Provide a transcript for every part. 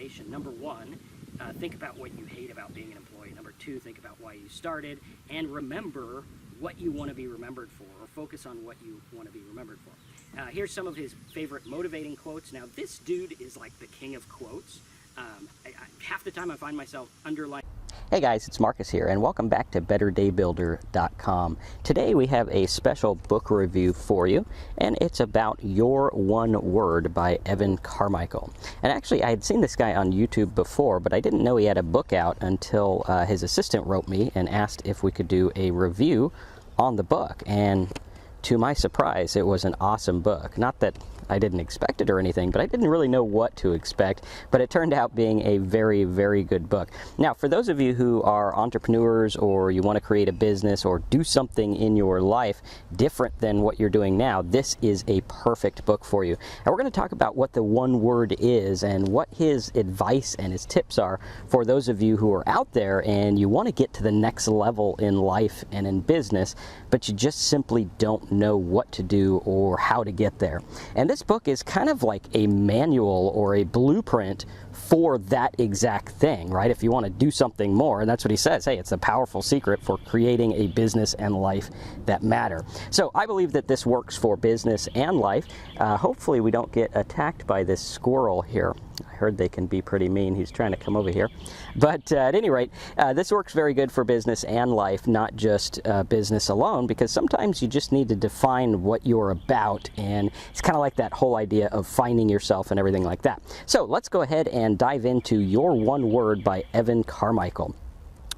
motivation. Number one, think about what you hate about being an employee. Number two, think about why you started, and remember what you want to be remembered for, or focus on what you want to be remembered for. Here's some of his favorite motivating quotes. Now, this dude is like the king of quotes. Half the time I find myself underlining. Hey guys, it's Marcus here, and welcome back to betterdaybuilder.com. Today we have a special book review for you, and it's about Your One Word by Evan Carmichael. And actually, I had seen this guy on YouTube before, but I didn't know he had a book out until his assistant wrote me and asked if we could do a review on the book. And to my surprise, it was an awesome book. Not that I didn't expect it or anything, but I didn't really know what to expect, but it turned out being a very, very good book. Now, for those of you who are entrepreneurs, or you want to create a business or do something in your life different than what you're doing now, this is a perfect book for you. And we're going to talk about what the one word is and what his advice and his tips are for those of you who are out there and you want to get to the next level in life and in business, but you just simply don't know what to do or how to get there. And this book is kind of like a manual or a blueprint for that exact thing, right? If you want to do something more, and that's what he says, hey, it's a powerful secret for creating a business and life that matter. So I believe that this works for business and life. Hopefully we don't get attacked by this squirrel here. I heard they can be pretty mean. He's trying to come over here. But at any rate, this works very good for business and life, not just business alone, because sometimes you just need to define what you're about, and it's kind of like that whole idea of finding yourself and everything like that. So let's go ahead and dive into Your One Word by Evan Carmichael.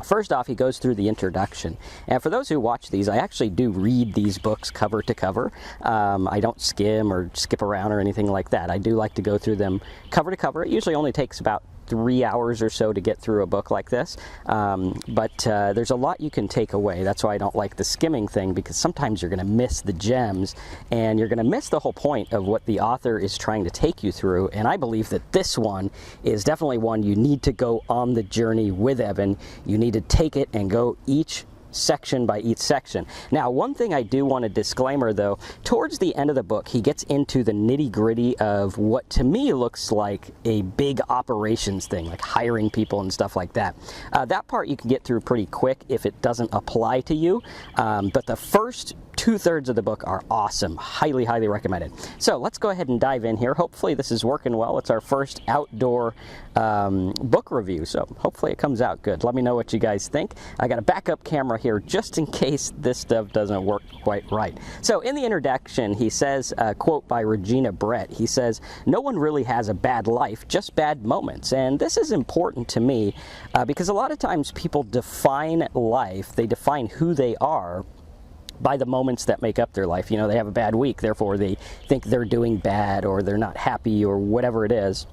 First off, he goes through the introduction. And for those who watch these, I actually do read these books cover to cover. I don't skim or skip around or anything like that. I do like to go through them cover to cover. It usually only takes about 3 hours or so to get through a book like this, but there's a lot you can take away. That's why I don't like the skimming thing, because sometimes you're going to miss the gems and you're going to miss the whole point of what the author is trying to take you through. And I believe that this one is definitely one you need to go on the journey with Evan. You need to take it and go each section by each section. Now, one thing I do want a disclaimer though, towards the end of the book, he gets into the nitty-gritty of what to me looks like a big operations thing, like hiring people and stuff like that. That part you can get through pretty quick if it doesn't apply to you, but the first 2/3 of the book are awesome. Highly, highly recommended. So let's go ahead and dive in here. Hopefully this is working well. It's our first outdoor book review, so hopefully it comes out good. Let me know what you guys think. I got a backup camera here just in case this stuff doesn't work quite right. So in the introduction, he says, a quote by Regina Brett, he says, "No one really has a bad life, just bad moments." And this is important to me because a lot of times people define life, they define who they are by the moments that make up their life. You know, they have a bad week, therefore they think they're doing bad, or they're not happy, or whatever it is.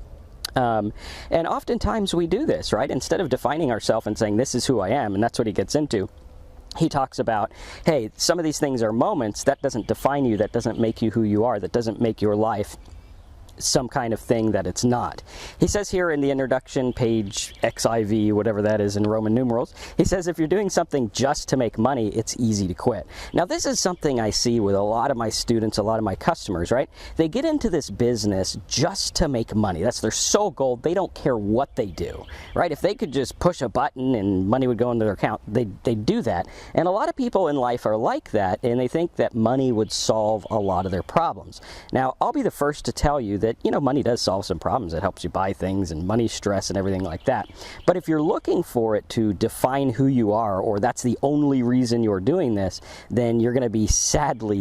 And oftentimes we do this, right? Instead of defining ourselves and saying, this is who I am, and that's what he gets into. He talks about, hey, some of these things are moments. That doesn't define you. That doesn't make you who you are. That doesn't make your life some kind of thing that it's not. He says here in the introduction, page XIV, whatever that is in Roman numerals, he says if you're doing something just to make money, it's easy to quit. Now this is something I see with a lot of my students, a lot of my customers, right? They get into this business just to make money. That's their sole goal. They don't care what they do, right? If they could just push a button and money would go into their account, they'd do that. And a lot of people in life are like that, and they think that money would solve a lot of their problems. Now, I'll be the first to tell you that, you know, money does solve some problems. It helps you buy things, and money stress and everything like that. But if you're looking for it to define who you are, or that's the only reason you're doing this, then you're going to be sadly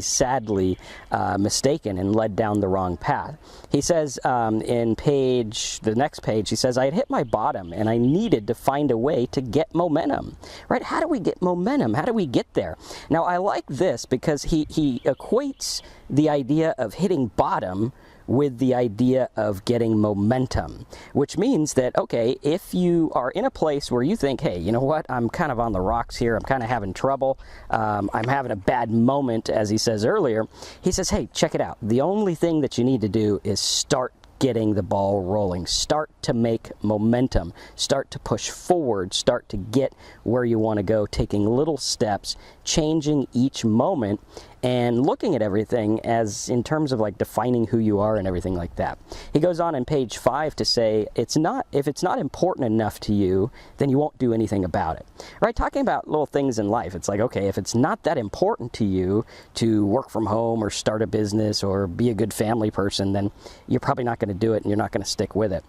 mistaken and led down the wrong path. He says in the next page, he says, I had hit my bottom and I needed to find a way to get momentum, right? How do we get momentum? How do we get there? Now, I like this because he equates the idea of hitting bottom with the idea of getting momentum, which means that, okay, if you are in a place where you think, hey, you know what, I'm kind of on the rocks here, I'm kind of having trouble, I'm having a bad moment, as he says earlier, he says, hey, check it out. The only thing that you need to do is start getting the ball rolling. Start to make momentum. Start to push forward. Start to get where you want to go, taking little steps, changing each moment, and looking at everything as in terms of like defining who you are and everything like that. He goes on in page 5 to say, if it's not important enough to you, then you won't do anything about it. Right? Talking about little things in life, it's like, okay, if it's not that important to you to work from home or start a business or be a good family person, then you're probably not going to do it and you're not going to stick with it.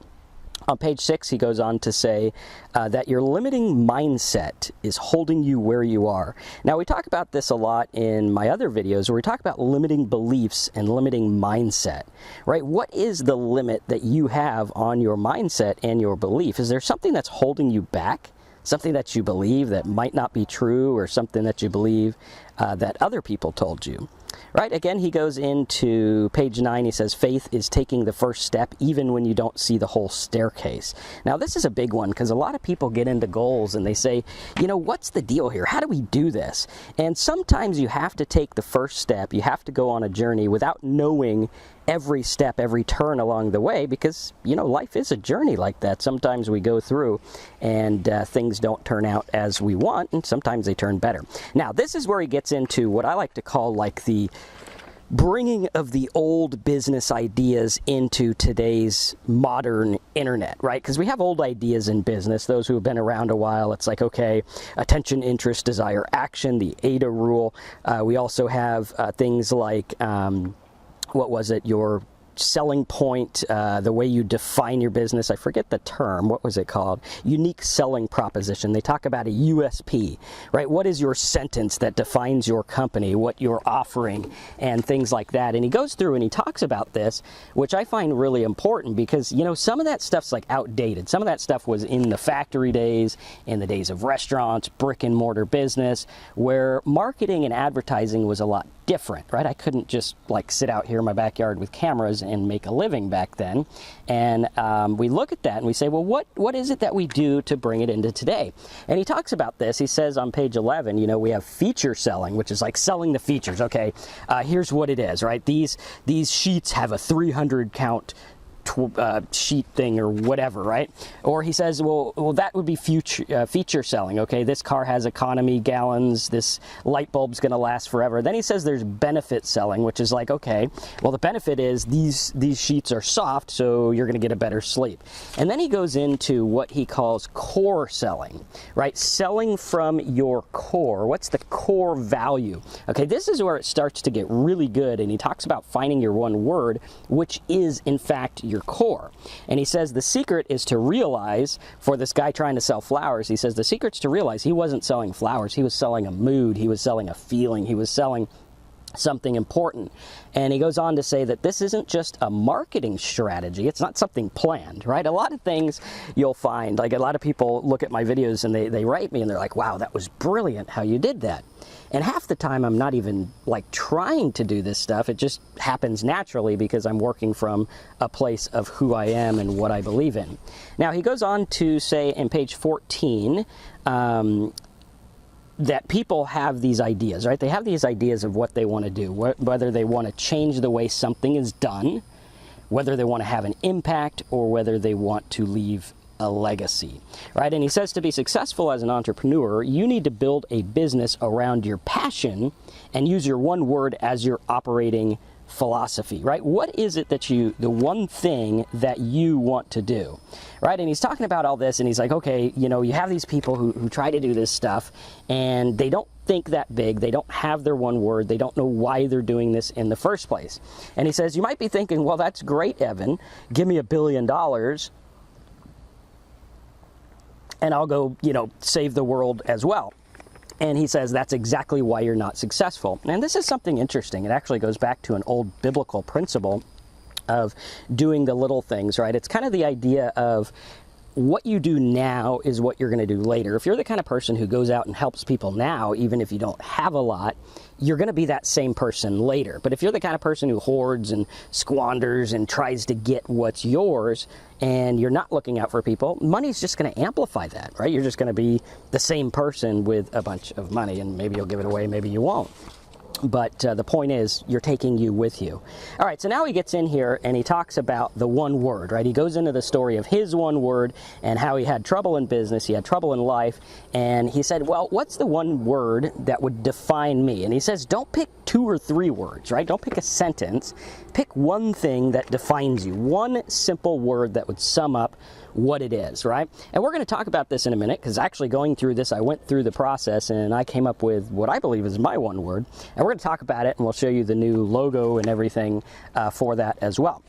On page 6, he goes on to say that your limiting mindset is holding you where you are. Now, we talk about this a lot in my other videos where we talk about limiting beliefs and limiting mindset, right? What is the limit that you have on your mindset and your belief? Is there something that's holding you back? Something that you believe that might not be true, or something that you believe that other people told you? Right? Again, he goes into page 9. He says, faith is taking the first step even when you don't see the whole staircase. Now, this is a big one because a lot of people get into goals and they say, you know, what's the deal here? How do we do this? And sometimes you have to take the first step. You have to go on a journey without knowing every step, every turn along the way, because, you know, life is a journey like that. Sometimes we go through and things don't turn out as we want, and sometimes they turn better. Now, this is where he gets into what I like to call like the bringing of the old business ideas into today's modern internet, right? Because we have old ideas in business. Those who have been around a while, it's like, okay, attention, interest, desire, action, the AIDA rule. We also have things like what was it, your selling point, the way you define your business. I forget the term. What was it called? Unique selling proposition. They talk about a USP, right? What is your sentence that defines your company, what you're offering, and things like that. And he goes through and he talks about this, which I find really important because, you know, some of that stuff's like outdated. Some of that stuff was in the factory days, in the days of restaurants, brick and mortar business, where marketing and advertising was a lot different, right? I couldn't just like sit out here in my backyard with cameras and make a living back then. And we look at that and we say, well, what is it that we do to bring it into today? And he talks about this. He says on page 11, you know, we have feature selling, which is like selling the features. Okay, here's what it is, right? These sheets have a 300 count sheet thing or whatever, right? Or he says, well, that would be feature selling. Okay, this car has economy gallons, this light bulb's going to last forever. Then he says there's benefit selling, which is like, okay, well, the benefit is these sheets are soft, so you're going to get a better sleep. And then he goes into what he calls core selling, right? Selling from your core. What's the core value? Okay, this is where it starts to get really good, and he talks about finding your one word, which is in fact your core. And he says the secret is to realize, for this guy trying to sell flowers, he says the secret's to realize he wasn't selling flowers, he was selling a mood, he was selling a feeling, he was selling something important. And he goes on to say that this isn't just a marketing strategy, it's not something planned, right? A lot of things you'll find, like a lot of people look at my videos and they write me and they're like, wow, that was brilliant how you did that. And half the time I'm not even like trying to do this stuff. It just happens naturally because I'm working from a place of who I am and what I believe in. Now he goes on to say in page 14, that people have these ideas, right? They have these ideas of what they want to do, whether they want to change the way something is done, whether they want to have an impact, or whether they want to leave a legacy, right? And he says to be successful as an entrepreneur, you need to build a business around your passion and use your one word as your operating philosophy, right? What is it that the one thing that you want to do, right? And he's talking about all this and he's like, okay, you know, you have these people who try to do this stuff and they don't think that big, they don't have their one word, they don't know why they're doing this in the first place. And he says, you might be thinking, well, that's great, Evan, give me $1 billion and I'll go, you know, save the world as well. And he says that's exactly why you're not successful. And this is something interesting. It actually goes back to an old biblical principle of doing the little things, right? It's kind of the idea of what you do now is what you're going to do later. If you're the kind of person who goes out and helps people now, even if you don't have a lot, you're going to be that same person later. But if you're the kind of person who hoards and squanders and tries to get what's yours, and you're not looking out for people, money's just going to amplify that, right? You're just going to be the same person with a bunch of money, and maybe you'll give it away, maybe you won't. But the point is, you're taking you with you. All right, so now he gets in here and he talks about the one word, right? He goes into the story of his one word and how he had trouble in business, he had trouble in life, and he said, well, what's the one word that would define me? And he says, don't pick 2 or 3 words, right? Don't pick a sentence. Pick one thing that defines you, one simple word that would sum up what it is, right? And we're going to talk about this in a minute, because actually going through this, I went through the process and I came up with what I believe is my one word. And we're going to talk about it, and we'll show you the new logo and everything for that as well.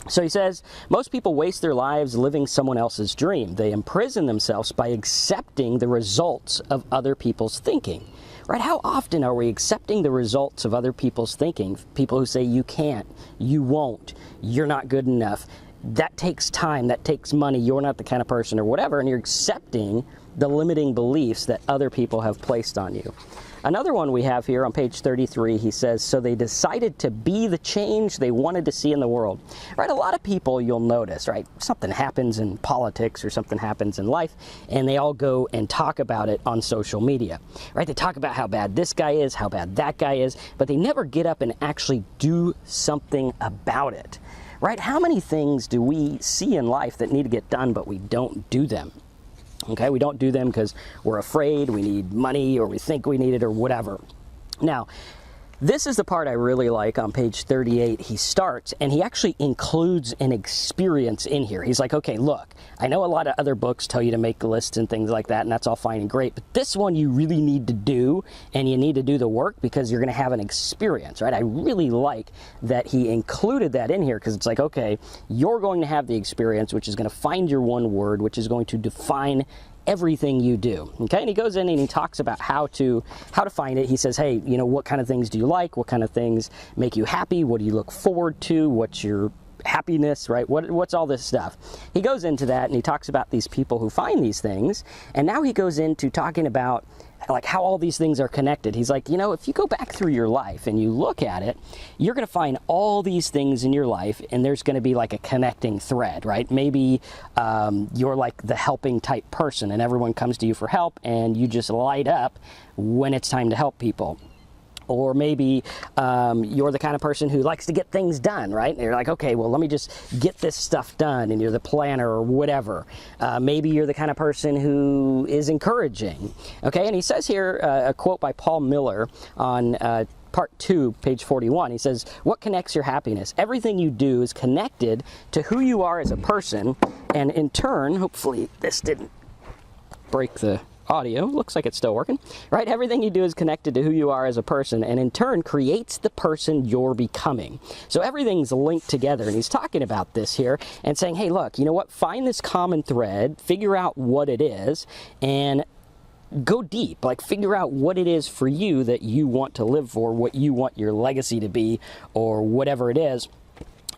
So he says, most people waste their lives living someone else's dream. They imprison themselves by accepting the results of other people's thinking. Right? How often are we accepting the results of other people's thinking? People who say you can't, you won't, you're not good enough. That takes time, that takes money, you're not the kind of person or whatever, and you're accepting the limiting beliefs that other people have placed on you. Another one we have here on page 33, he says, so they decided to be the change they wanted to see in the world. Right, a lot of people, you'll notice, right, something happens in politics or something happens in life, and they all go and talk about it on social media. Right, they talk about how bad this guy is, how bad that guy is, but they never get up and actually do something about it. Right, how many things do we see in life that need to get done, but we don't do them? Okay, we don't do them because we're afraid, we need money, or we think we need it, or whatever. Now, this is the part I really like on page 38. He starts, and he actually includes an experience in here. He's like, okay, look, I know a lot of other books tell you to make lists and things like that, and that's all fine and great, but this one you really need to do, and you need to do the work because you're going to have an experience, right? I really like that he included that in here, because it's like, okay, you're going to have the experience, which is going to find your one word, which is going to define everything you do. Okay, and he goes in and he talks about how to find it. He says, hey, you know, what kind of things do you like? What kind of things make you happy? What do you look forward to? What's your happiness, right? What's all this stuff? He goes into that and he talks about these people who find these things, and now he goes into talking about like how all these things are connected. He's like, you know, if you go back through your life and you look at it, you're going to find all these things in your life, and there's going to be like a connecting thread, right? Maybe you're like the helping type person, and everyone comes to you for help, and you just light up when it's time to help people. Or maybe you're the kind of person who likes to get things done, right? And you're like, okay, well, let me just get this stuff done, and you're the planner or whatever. Maybe you're the kind of person who is encouraging, okay? And he says here a quote by Paul Miller on Part 2, page 41. He says, what connects your happiness? Everything you do is connected to who you are as a person, and in turn, hopefully this didn't break the audio, looks like it's still working, right? Everything you do is connected to who you are as a person, and in turn creates the person you're becoming. So everything's linked together, and he's talking about this here and saying, hey, look, you know what? Find this common thread, figure out what it is, and go deep. Like, figure out what it is for you that you want to live for, what you want your legacy to be, or whatever it is.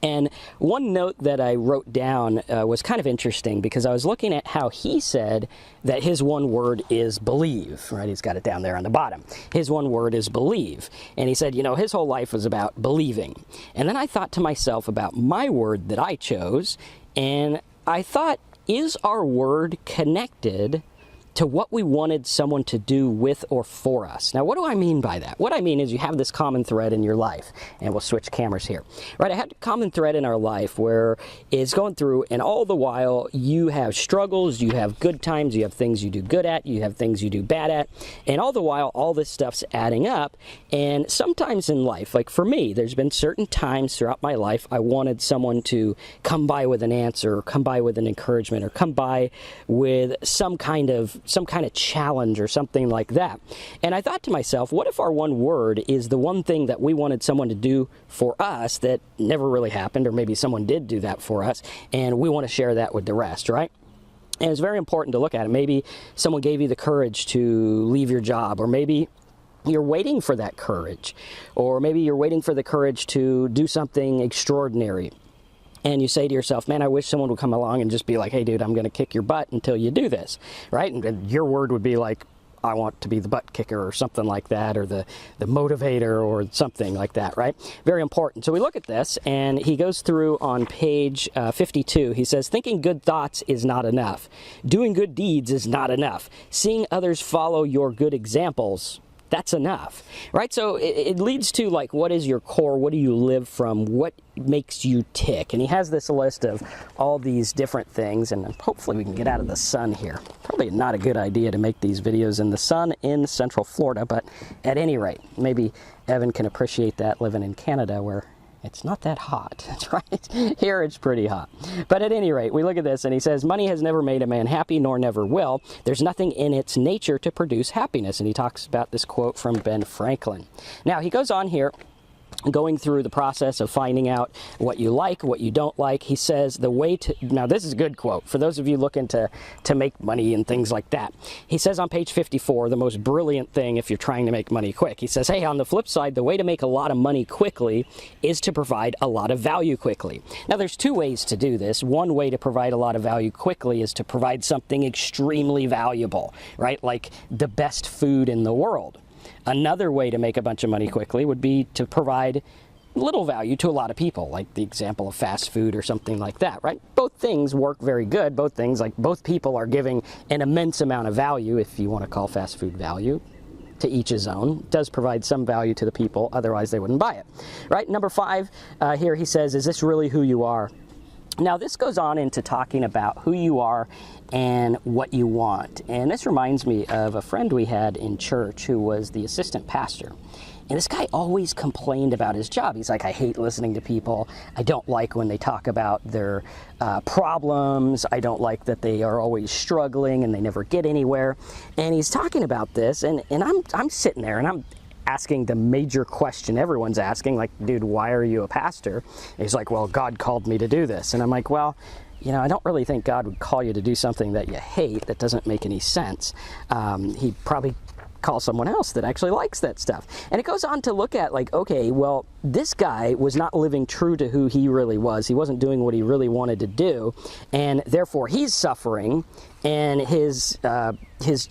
And one note that I wrote down was kind of interesting, because I was looking at how he said that his one word is believe, right? He's got it down there on the bottom. His one word is believe. And he said, you know, his whole life was about believing. And then I thought to myself about my word that I chose, and I thought, is our word connected to what we wanted someone to do with or for us? Now, what do I mean by that? What I mean is you have this common thread in your life, and we'll switch cameras here. Right, I had a common thread in our life where it's going through, and all the while you have struggles, you have good times, you have things you do good at, you have things you do bad at, and all the while all this stuff's adding up. And sometimes in life, like for me, there's been certain times throughout my life I wanted someone to come by with an answer, or come by with an encouragement, or come by with some kind of challenge or something like that. And I thought to myself, what if our one word is the one thing that we wanted someone to do for us that never really happened, or maybe someone did do that for us, and we want to share that with the rest, right? And it's very important to look at it. Maybe someone gave you the courage to leave your job, or maybe you're waiting for that courage, or maybe you're waiting for the courage to do something extraordinary. And you say to yourself, man, I wish someone would come along and just be like, hey, dude, I'm going to kick your butt until you do this, right? And your word would be like, I want to be the butt kicker, or something like that, or the motivator, or something like that, right? Very important. So we look at this, and he goes through on page 52. He says, thinking good thoughts is not enough. Doing good deeds is not enough. Seeing others follow your good examples that's enough, right? So it leads to, like, what is your core? What do you live from? What makes you tick? And he has this list of all these different things, and hopefully we can get out of the sun here. Probably not a good idea to make these videos in the sun in Central Florida, but at any rate, maybe Evan can appreciate that living in Canada where it's not that hot. That's right. Here it's pretty hot. But at any rate, we look at this and he says, money has never made a man happy, nor never will. There's nothing in its nature to produce happiness. And he talks about this quote from Ben Franklin. Now, he goes on here, going through the process of finding out what you like, what you don't like. He says the way to, now this is a good quote for those of you looking to make money and things like that. He says on page 54, the most brilliant thing if you're trying to make money quick. He says, hey, on the flip side, the way to make a lot of money quickly is to provide a lot of value quickly. Now there's two ways to do this. One way to provide a lot of value quickly is to provide something extremely valuable, right? Like the best food in the world. Another way to make a bunch of money quickly would be to provide little value to a lot of people, like the example of fast food or something like that, right? Both things work very good. Both things, like both people are giving an immense amount of value, if you want to call fast food value. To each his own. It does provide some value to the people, otherwise they wouldn't buy it, right? Number 5, here he says, is this really who you are? Now, this goes on into talking about who you are and what you want. And this reminds me of a friend we had in church who was the assistant pastor. And this guy always complained about his job. He's like, I hate listening to people. I don't like when they talk about their problems. I don't like that they are always struggling and they never get anywhere. And he's talking about this, and I'm sitting there and I'm asking the major question everyone's asking, like, dude, why are you a pastor? And he's like, well, God called me to do this. And I'm like, well, you know, I don't really think God would call you to do something that you hate. That doesn't make any sense. He probably call someone else that actually likes that stuff. And it goes on to look at, like, okay, well, this guy was not living true to who he really was. He wasn't doing what he really wanted to do, and therefore he's suffering, and his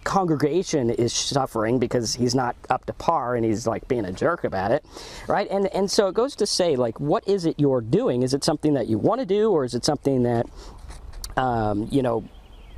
congregation is suffering because he's not up to par and he's like being a jerk about it, right? And so it goes to say, like, what is it you're doing? Is it something that you want to do, or is it something that you know,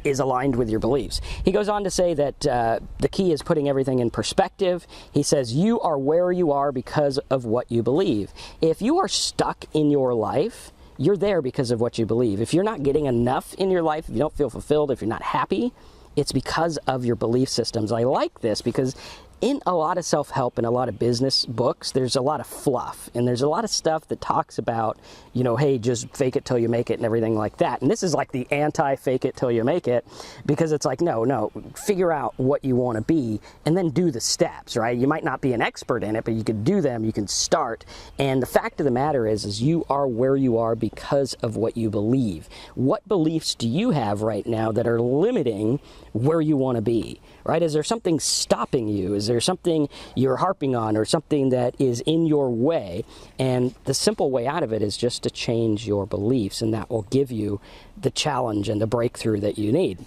is aligned with your beliefs? He goes on to say that the key is putting everything in perspective. He says, you are where you are because of what you believe. If you are stuck in your life, you're there because of what you believe. If you're not getting enough in your life, if you don't feel fulfilled, if you're not happy, it's because of your belief systems. I like this because in a lot of self-help and a lot of business books, there's a lot of fluff, and there's a lot of stuff that talks about, you know, hey, just fake it till you make it and everything like that. And this is like the anti-fake it till you make it, because it's like, no, figure out what you want to be and then do the steps, right? You might not be an expert in it, but you can do them, you can start. And the fact of the matter is you are where you are because of what you believe. What beliefs do you have right now that are limiting where you want to be, right? Is there something stopping you? Is there something you're harping on, or something that is in your way? And the simple way out of it is just to change your beliefs, and that will give you the challenge and the breakthrough that you need.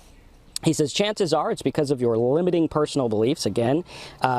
He says, chances are it's because of your limiting personal beliefs. Again,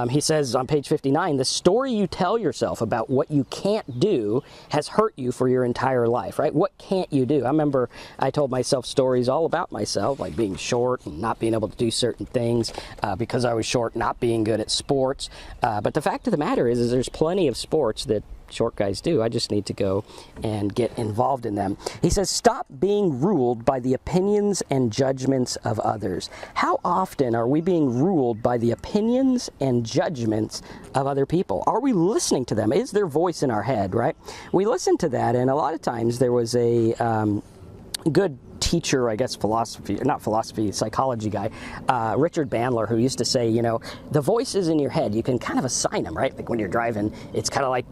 he says on page 59, the story you tell yourself about what you can't do has hurt you for your entire life, right? What can't you do? I remember I told myself stories all about myself, like being short and not being able to do certain things because I was short, not being good at sports. But the fact of the matter is there's plenty of sports that short guys do. I just need to go and get involved in them. He says, stop being ruled by the opinions and judgments of others. How often are we being ruled by the opinions and judgments of other people? Are we listening to them? Is their voice in our head, right? We listen to that, and a lot of times there was a good teacher, I guess psychology guy, Richard Bandler, who used to say, you know, the voices in your head, you can kind of assign them, right? Like when you're driving, it's kind of like,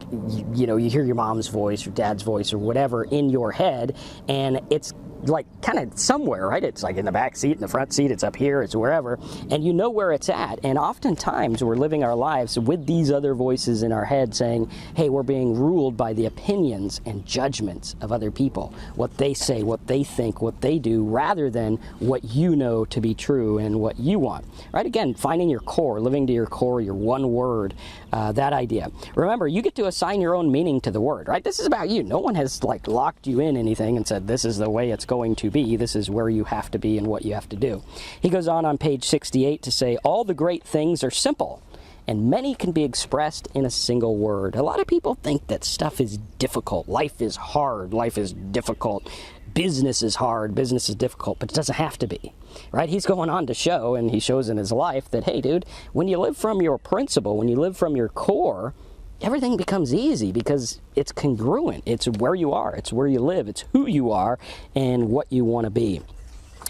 you know, you hear your mom's voice, your dad's voice, or whatever in your head, and it's like kind of somewhere, right? It's like in the back seat, in the front seat, it's up here, it's wherever, and you know where it's at. And oftentimes we're living our lives with these other voices in our head saying, hey, we're being ruled by the opinions and judgments of other people, what they say, what they think, what they do, rather than what you know to be true and what you want, right? Again, finding your core, living to your core, your one word, that idea. Remember, you get to assign your own meaning to the word, right? This is about you. No one has like locked you in anything and said, this is the way it's going to be. This is where you have to be and what you have to do. He goes on page 68 to say, all the great things are simple, and many can be expressed in a single word. A lot of people think that stuff is difficult. Life is hard. Life is difficult. Business is hard. Business is difficult, but it doesn't have to be, right? He's going on to show, and he shows in his life that, hey, dude, when you live from your principle, when you live from your core, everything becomes easy because it's congruent. It's where you are. It's where you live. It's who you are and what you want to be.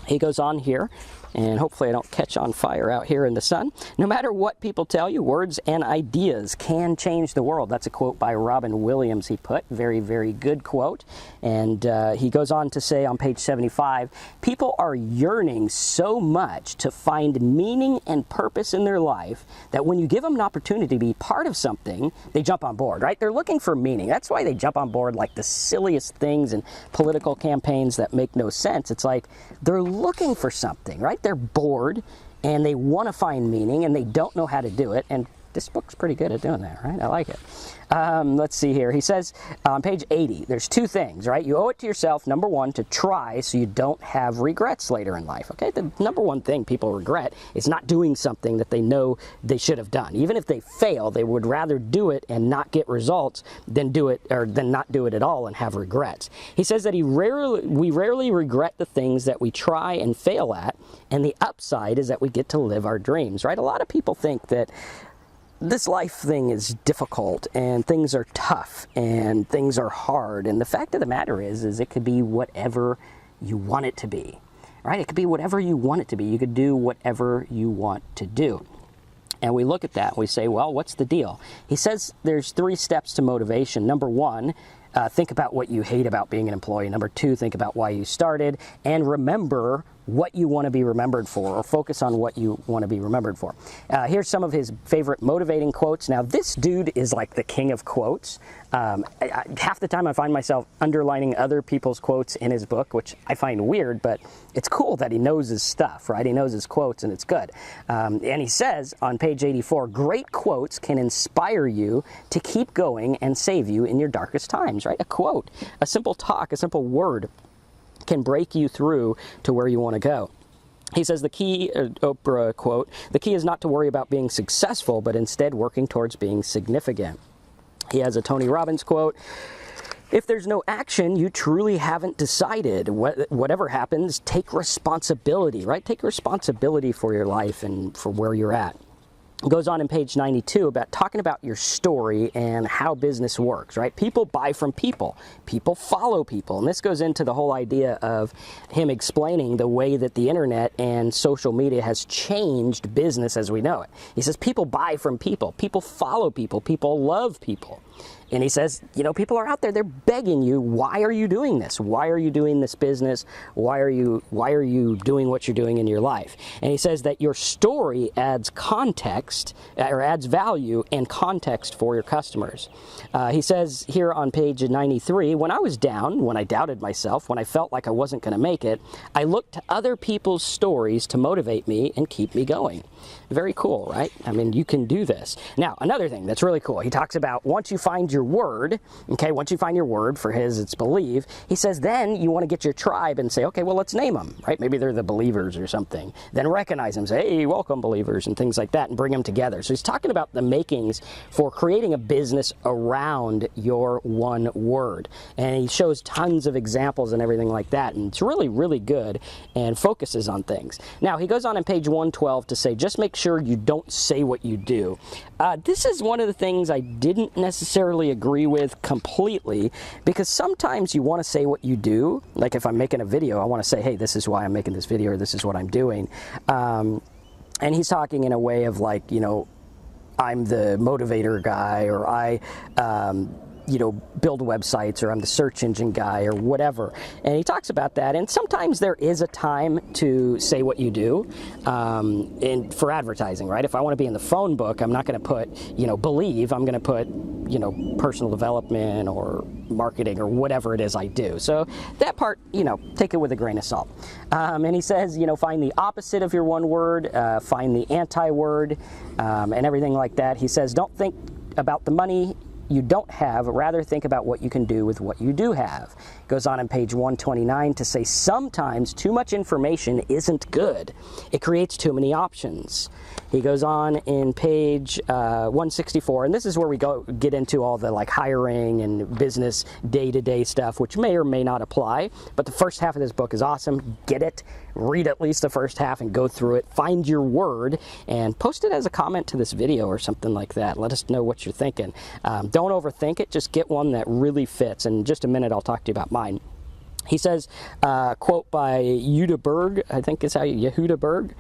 He goes on here, and hopefully I don't catch on fire out here in the sun. No matter what people tell you, words and ideas can change the world. That's a quote by Robin Williams he put. Very, very good quote. And he goes on to say on page 75, people are yearning so much to find meaning and purpose in their life that when you give them an opportunity to be part of something, they jump on board, right? They're looking for meaning. That's why they jump on board like the silliest things in political campaigns that make no sense. It's like they're looking for something, right? They're bored and they want to find meaning and they don't know how to do it. And this book's pretty good at doing that, right? I like it. Let's see here. He says on page 80, there's two things, right? You owe it to yourself, number one, to try so you don't have regrets later in life, okay? The number one thing people regret is not doing something that they know they should have done. Even if they fail, they would rather do it and not get results than do it or than not do it at all and have regrets. He says that we rarely regret the things that we try and fail at, and the upside is that we get to live our dreams, right? A lot of people think that this life thing is difficult and things are tough and things are hard. And the fact of the matter is it could be whatever you want it to be, right? It could be whatever you want it to be. You could do whatever you want to do. And we look at that and we say, well, what's the deal? He says there's 3 steps to motivation. Number 1, think about what you hate about being an employee. Number 2, think about why you started. And remember what you want to be remembered for, or focus on what you want to be remembered for. Here's some of his favorite motivating quotes. Now, this dude is like the king of quotes. Half the time I find myself underlining other people's quotes in his book, which I find weird, but it's cool that he knows his stuff, right? He knows his quotes, and it's good. And he says on page 84, great quotes can inspire you to keep going and save you in your darkest times, right? A quote, a simple talk, a simple word can break you through to where you want to go. He says the key, Oprah quote, the key is not to worry about being successful, but instead working towards being significant. He has a Tony Robbins quote, if there's no action, you truly haven't decided. Whatever happens, take responsibility, right? Take responsibility for your life and for where you're at. Goes on in page 92 about talking about your story and how business works, right? People buy from people. People follow people. And this goes into the whole idea of him explaining the way that the internet and social media has changed business as we know it. He says people buy from people. People follow people. People love people. And he says, you know, people are out there, they're begging you, why are you doing this? Why are you doing this business? Why are you doing what you're doing in your life? And he says that your story adds context, or adds value and context for your customers. He says here on page 93, when I was down, when I doubted myself, when I felt like I wasn't going to make it, I looked to other people's stories to motivate me and keep me going. Very cool, right? I mean, you can do this. Now, another thing that's really cool, he talks about once you find your word, okay, once you find your word, for his, it's believe, he says then you want to get your tribe and say, okay, well, let's name them, right? Maybe they're the believers or something. Then recognize them, say, hey, welcome believers, and things like that, and bring them together. So he's talking about the makings for creating a business around your one word. And he shows tons of examples and everything like that, and it's really, really good and focuses on things. Now, he goes on page 112 to say, just make sure you don't say what you do. This is one of the things I didn't necessarily agree with completely, because sometimes you want to say what you do. Like if I'm making a video, I want to say, hey, this is why I'm making this video, or this is what I'm doing. And he's talking in a way of like, you know, I'm the motivator guy, or I you know, build websites, or I'm the search engine guy, or whatever. And he talks about that. And sometimes there is a time to say what you do, and for advertising, right? If I want to be in the phone book, I'm not going to put, you know, believe. I'm going to put, you know, personal development or marketing or whatever it is I do. So that part, you know, take it with a grain of salt. And he says, you know, find the opposite of your one word, find the anti-word, and everything like that. He says, don't think about the money you don't have, rather think about what you can do with what you do have. Goes on page 129 to say sometimes too much information isn't good. It creates too many options. He goes on in page 164, and this is where we get into all the like hiring and business day-to-day stuff, which may or may not apply, but the first half of this book is awesome. Get it, read at least the first half and go through it, find your word, and post it as a comment to this video or something like that. Let us know what you're thinking. Don't overthink it, just get one that really fits. In just a minute, I'll talk to you about mine. He says, quote by Yehuda Berg, I think is how Yehuda Berg.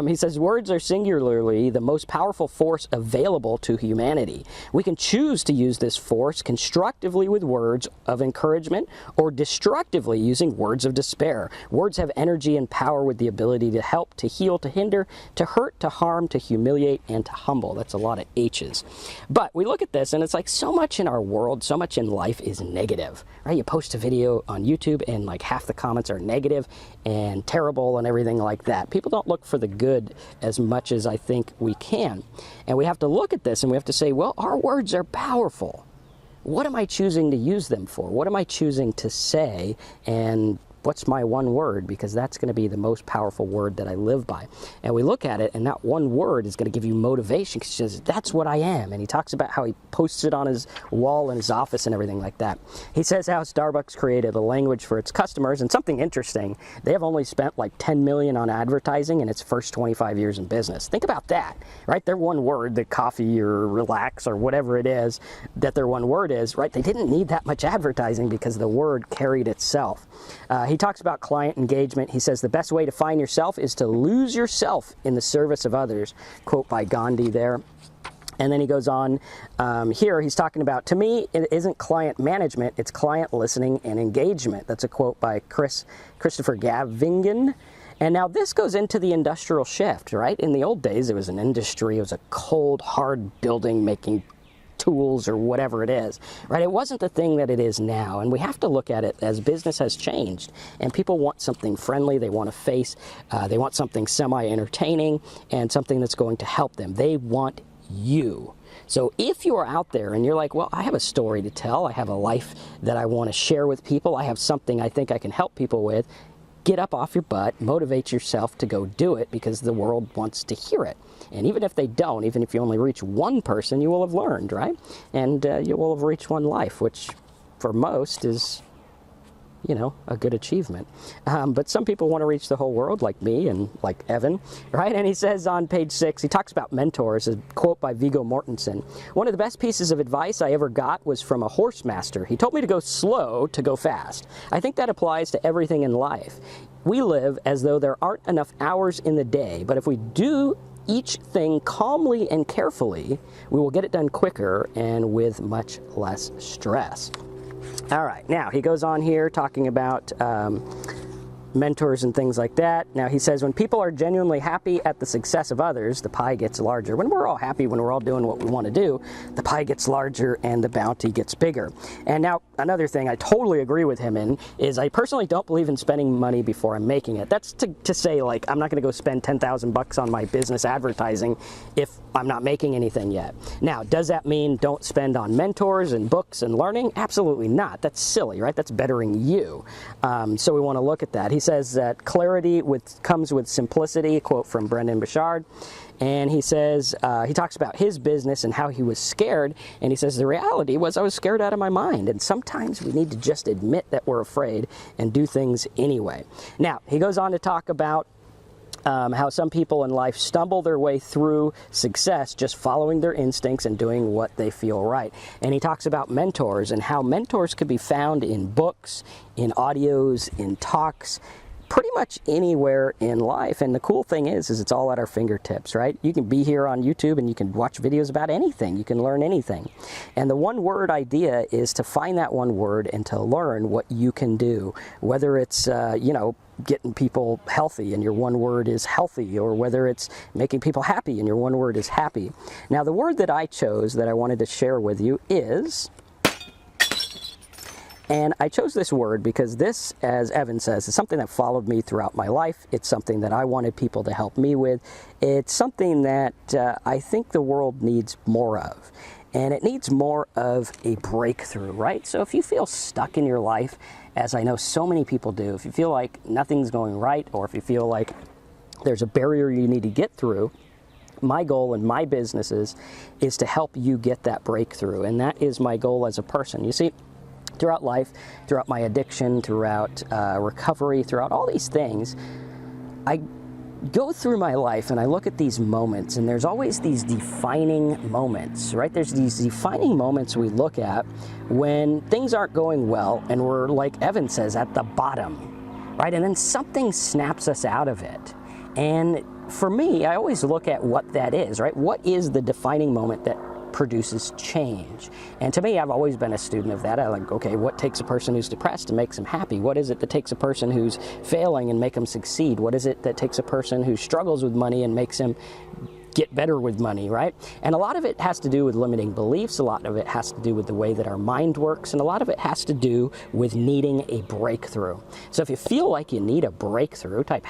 He says, words are singularly the most powerful force available to humanity. We can choose to use this force constructively with words of encouragement or destructively using words of despair. Words have energy and power with the ability to help, to heal, to hinder, to hurt, to harm, to humiliate, and to humble. That's a lot of H's. But we look at this and it's like so much in our world, so much in life is negative, right? You post a video on YouTube and like half the comments are negative and terrible and everything like that. People don't look for the good as much as I think we can. And we have to look at this and we have to say, well, our words are powerful. What am I choosing to use them for? What am I choosing to say? And what's my one word? Because that's going to be the most powerful word that I live by. And we look at it, and that one word is going to give you motivation, because he says, that's what I am. And he talks about how he posts it on his wall in his office and everything like that. He says how Starbucks created a language for its customers, and something interesting, they have only spent like $10 million on advertising in its first 25 years in business. Think about that, right? Their one word, the coffee or relax or whatever it is that their one word is, right? They didn't need that much advertising because the word carried itself. He talks about client engagement. He says the best way to find yourself is to lose yourself in the service of others. Quote by Gandhi there. And then he goes on here, he's talking about, to me, it isn't client management, it's client listening and engagement. That's a quote by Christopher Gavingen. And now this goes into the industrial shift, right? In the old days, it was an industry, it was a cold, hard building making tools or whatever it is, right? It wasn't the thing that it is now, and we have to look at it as business has changed, and people want something friendly, they want a face, they want something semi-entertaining, and something that's going to help them. They want you. So if you're out there and you're like, well, I have a story to tell, I have a life that I want to share with people, I have something I think I can help people with, get up off your butt, motivate yourself to go do it, because the world wants to hear it. And even if they don't, even if you only reach one person, you will have learned, right? And you will have reached one life, which for most is, you know, a good achievement. But some people want to reach the whole world, like me and like Evan, right? And he says on page 6, he talks about mentors, a quote by Viggo Mortensen. One of the best pieces of advice I ever got was from a horse master. He told me to go slow to go fast. I think that applies to everything in life. We live as though there aren't enough hours in the day, but if we do each thing calmly and carefully, we will get it done quicker and with much less stress. All right, now he goes on here talking about mentors and things like that. Now he says, when people are genuinely happy at the success of others, the pie gets larger. When we're all happy, when we're all doing what we want to do, the pie gets larger and the bounty gets bigger. And now another thing I totally agree with him in is I personally don't believe in spending money before I'm making it. That's to say, like, I'm not going to go spend 10,000 bucks on my business advertising if I'm not making anything yet. Now, does that mean don't spend on mentors and books and learning? Absolutely not. That's silly, right? That's bettering you. So we want to look at that. He says that clarity comes with simplicity, a quote from Brendan Burchard. And he says, he talks about his business and how he was scared. And he says, the reality was I was scared out of my mind. And sometimes we need to just admit that we're afraid and do things anyway. Now, he goes on to talk about how some people in life stumble their way through success just following their instincts and doing what they feel right. And he talks about mentors and how mentors could be found in books, in audios, in talks, pretty much anywhere in life. And the cool thing is it's all at our fingertips, right? You can be here on YouTube and you can watch videos about anything. You can learn anything. And the one word idea is to find that one word and to learn what you can do, whether it's, you know, getting people healthy and your one word is healthy, or whether it's making people happy and your one word is happy. Now, the word that I chose that I wanted to share with you is, and I chose this word because this, as Evan says, is something that followed me throughout my life. It's something that I wanted people to help me with. It's something that I think the world needs more of. and it needs more of a breakthrough, right? So if you feel stuck in your life, as I know so many people do, if you feel like nothing's going right, or if you feel like there's a barrier you need to get through, my goal in my businesses is to help you get that breakthrough, and that is my goal as a person. You see, throughout life, throughout my addiction, throughout recovery, throughout all these things, I go through my life and I look at these moments, and there's always these defining moments, right? There's these defining moments we look at when things aren't going well and we're, like Evan says, at the bottom, right? And then something snaps us out of it. And for me, I always look at what that is, right? What is the defining moment that produces change? And to me, I've always been a student of that. I like, okay, what takes a person who's depressed and makes them happy? What is it that takes a person who's failing and make them succeed? What is it that takes a person who struggles with money and makes him get better with money, right? And a lot of it has to do with limiting beliefs, a lot of it has to do with the way that our mind works, and a lot of it has to do with needing a breakthrough. So if you feel like you need a breakthrough, type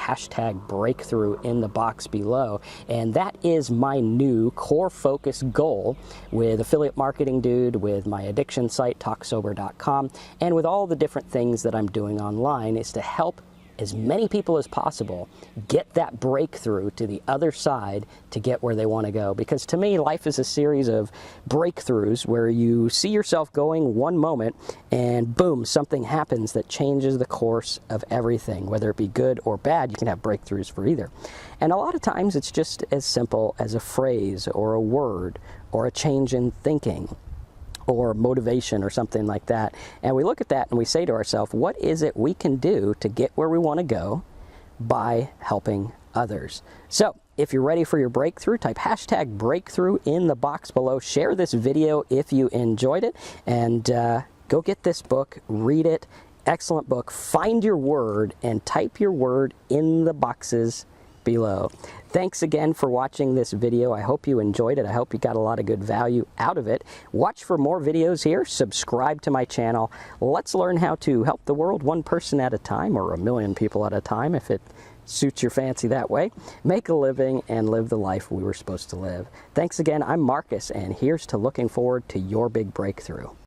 #breakthrough in the box below, and that is my new core focus goal with Affiliate Marketing Dude, with my addiction site, talksober.com, and with all the different things that I'm doing online, is to help as many people as possible get that breakthrough to the other side to get where they want to go. Because to me, life is a series of breakthroughs where you see yourself going one moment and boom, something happens that changes the course of everything, whether it be good or bad. You can have breakthroughs for either. And a lot of times it's just as simple as a phrase or a word or a change in thinking or motivation or something like that. And we look at that and we say to ourselves, what is it we can do to get where we want to go by helping others? So if you're ready for your breakthrough, type #breakthrough in the box below. Share this video if you enjoyed it, and go get this book, read it. Excellent book. Find your word and type your word in the boxes below. Thanks again for watching this video. I hope you enjoyed it. I hope you got a lot of good value out of it. Watch for more videos here. Subscribe to my channel. Let's learn how to help the world one person at a time, or 1,000,000 people at a time if it suits your fancy that way. Make a living and live the life we were supposed to live. Thanks again. I'm Marcus, and here's to looking forward to your big breakthrough.